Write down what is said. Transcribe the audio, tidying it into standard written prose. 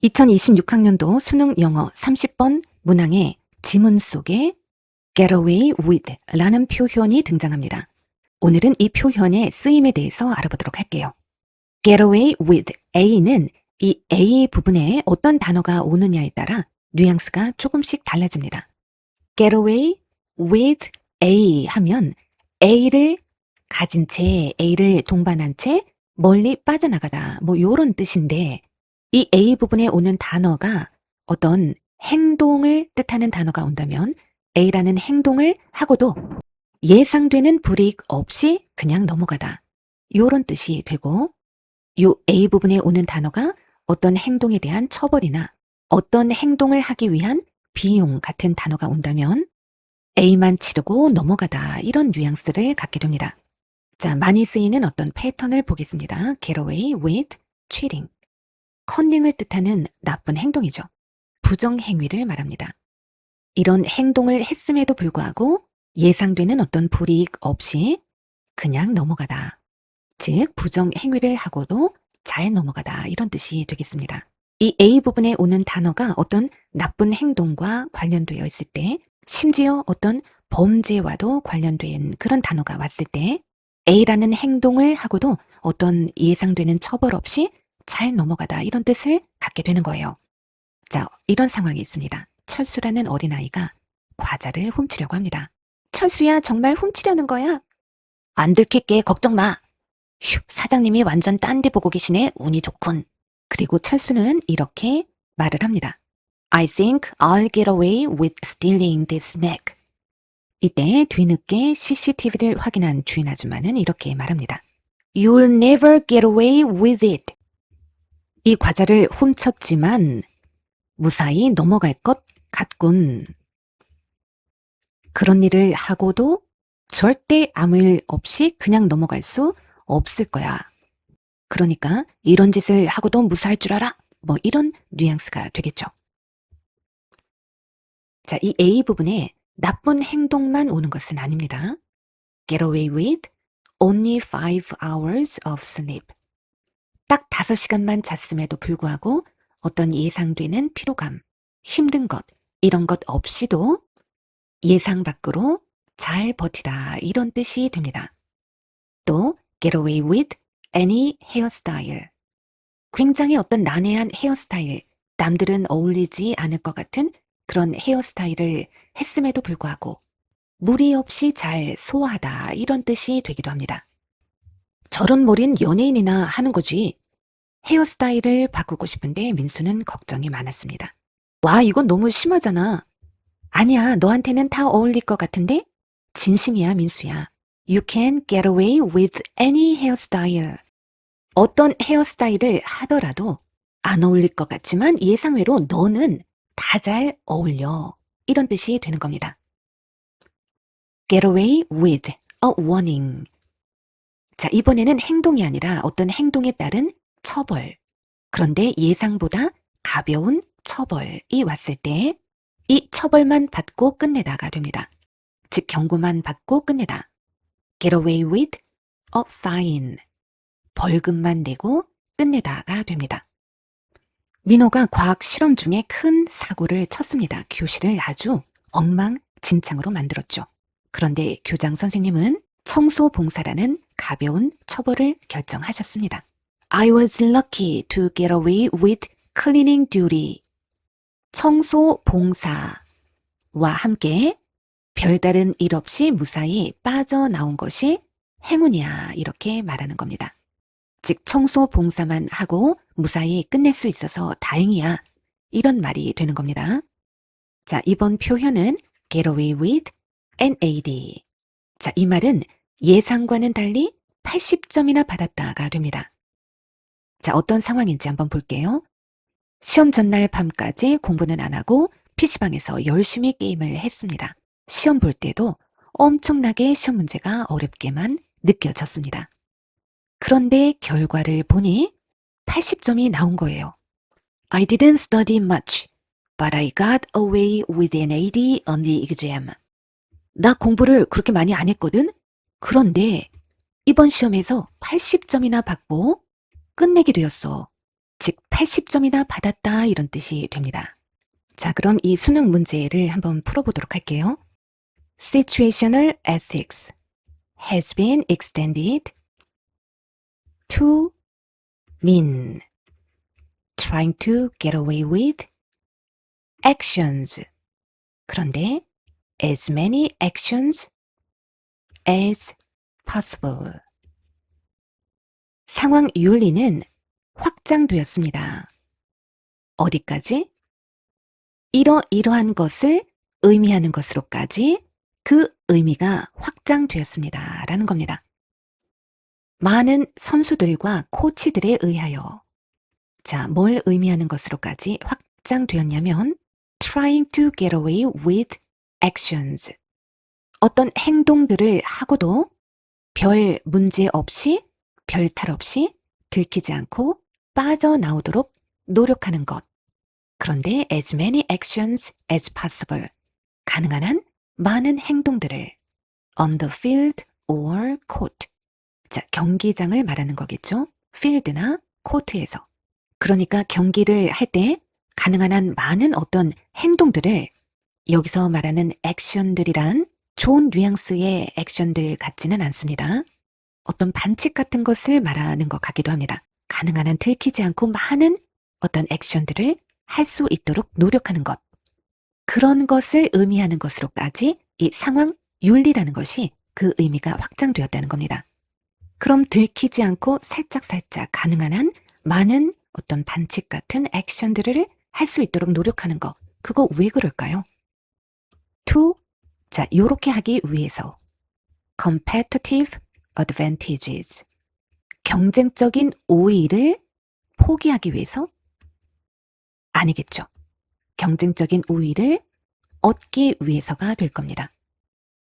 2026학년도 수능 영어 30번 문항의 지문 속에 get away with 라는 표현이 등장합니다. 오늘은 이 표현의 쓰임에 대해서 알아보도록 할게요. get away with A는 이 A 부분에 어떤 단어가 오느냐에 따라 뉘앙스가 조금씩 달라집니다. get away with A 하면 A를 가진 채, A를 동반한 채 멀리 빠져나가다 뭐 요런 뜻인데 이 A 부분에 오는 단어가 어떤 행동을 뜻하는 단어가 온다면 A라는 행동을 하고도 예상되는 불이익 없이 그냥 넘어가다. 요런 뜻이 되고 요 A 부분에 오는 단어가 어떤 행동에 대한 처벌이나 어떤 행동을 하기 위한 비용 같은 단어가 온다면 A만 치르고 넘어가다 이런 뉘앙스를 갖게 됩니다. 자, 많이 쓰이는 어떤 패턴을 보겠습니다. get away with cheating. 커닝을 뜻하는 나쁜 행동이죠. 부정행위를 말합니다. 이런 행동을 했음에도 불구하고 예상되는 어떤 불이익 없이 그냥 넘어가다. 즉, 부정행위를 하고도 잘 넘어가다 이런 뜻이 되겠습니다. 이 A 부분에 오는 단어가 어떤 나쁜 행동과 관련되어 있을 때 심지어 어떤 범죄와도 관련된 그런 단어가 왔을 때 A라는 행동을 하고도 어떤 예상되는 처벌 없이 잘 넘어가다 이런 뜻을 갖게 되는 거예요. 자, 이런 상황이 있습니다. 철수라는 어린아이가 과자를 훔치려고 합니다. 철수야, 정말 훔치려는 거야? 안 들킬게, 걱정 마. 휴, 사장님이 완전 딴 데 보고 계시네. 운이 좋군. 그리고 철수는 이렇게 말을 합니다. I think I'll get away with stealing this snack. 이때 뒤늦게 CCTV를 확인한 주인 아줌마는 이렇게 말합니다. You'll never get away with it. 이 과자를 훔쳤지만 무사히 넘어갈 것 같군. 그런 일을 하고도 절대 아무 일 없이 그냥 넘어갈 수 없을 거야. 그러니까 이런 짓을 하고도 무사할 줄 알아? 뭐 이런 뉘앙스가 되겠죠. 자, 이 A 부분에 나쁜 행동만 오는 것은 아닙니다. get away with only 5 hours of sleep. 딱 5시간만 잤음에도 불구하고 어떤 예상되는 피로감, 힘든 것, 이런 것 없이도 예상 밖으로 잘 버티다 이런 뜻이 됩니다. 또 get away with any hairstyle. 굉장히 어떤 난해한 헤어스타일, 남들은 어울리지 않을 것 같은 그런 헤어스타일을 했음에도 불구하고 무리 없이 잘 소화하다 이런 뜻이 되기도 합니다. 저런 머리는 연예인이나 하는 거지. 헤어스타일을 바꾸고 싶은데 민수는 걱정이 많았습니다. 와, 이건 너무 심하잖아. 아니야, 너한테는 다 어울릴 것 같은데? 진심이야, 민수야. You can get away with any hairstyle. 어떤 헤어스타일을 하더라도 안 어울릴 것 같지만 예상외로 너는 다 잘 어울려. 이런 뜻이 되는 겁니다. get away with a warning. 자, 이번에는 행동이 아니라 어떤 행동에 따른 처벌. 그런데 예상보다 가벼운 처벌이 왔을 때 이 처벌만 받고 끝내다가 됩니다. 즉, 경고만 받고 끝내다. get away with a fine. 벌금만 내고 끝내다가 됩니다. 민호가 과학 실험 중에 큰 사고를 쳤습니다. 교실을 아주 엉망진창으로 만들었죠. 그런데 교장 선생님은 청소 봉사라는 가벼운 처벌을 결정하셨습니다. I was lucky to get away with cleaning duty. 청소 봉사와 함께 별다른 일 없이 무사히 빠져나온 것이 행운이야 이렇게 말하는 겁니다. 즉, 청소 봉사만 하고 무사히 끝낼 수 있어서 다행이야 이런 말이 되는 겁니다. 자, 이번 표현은 get away with NAD. 자, 이 말은 예상과는 달리 80점이나 받았다가 됩니다. 자, 어떤 상황인지 한번 볼게요. 시험 전날 밤까지 공부는 안 하고 PC방에서 열심히 게임을 했습니다. 시험 볼 때도 엄청나게 시험 문제가 어렵게만 느껴졌습니다. 그런데 결과를 보니 80점이 나온 거예요. I didn't study much, but I got away with an 80 on the exam. 나 공부를 그렇게 많이 안 했거든? 그런데 이번 시험에서 80점이나 받고 끝내게 되었어. 즉 80점이나 받았다 이런 뜻이 됩니다. 자, 그럼 이 수능 문제를 한번 풀어보도록 할게요. Situational ethics has been extended to mean trying to get away with actions. 그런데 as many actions as possible. 상황 윤리는 확장되었습니다. 어디까지? 이러이러한 것을 의미하는 것으로까지 그 의미가 확장되었습니다. 라는 겁니다. 많은 선수들과 코치들에 의하여 자, 뭘 의미하는 것으로까지 확장되었냐면 trying to get away with actions. 어떤 행동들을 하고도 별 문제 없이, 별 탈 없이 들키지 않고 빠져나오도록 노력하는 것. 그런데 as many actions as possible. 가능한 한 많은 행동들을 on the field or court. 자, 경기장을 말하는 거겠죠. field나 court에서. 그러니까 경기를 할 때 가능한 한 많은 어떤 행동들을 여기서 말하는 액션들이란 좋은 뉘앙스의 액션들 같지는 않습니다. 어떤 반칙 같은 것을 말하는 것 같기도 합니다. 가능한 한 들키지 않고 많은 어떤 액션들을 할 수 있도록 노력하는 것. 그런 것을 의미하는 것으로까지 이 상황 윤리라는 것이 그 의미가 확장되었다는 겁니다. 그럼 들키지 않고 살짝살짝 가능한 한 많은 어떤 반칙 같은 액션들을 할 수 있도록 노력하는 거. 그거 왜 그럴까요? to, 자, 요렇게 하기 위해서 competitive advantages, 경쟁적인 우위를 포기하기 위해서? 아니겠죠. 경쟁적인 우위를 얻기 위해서가 될 겁니다.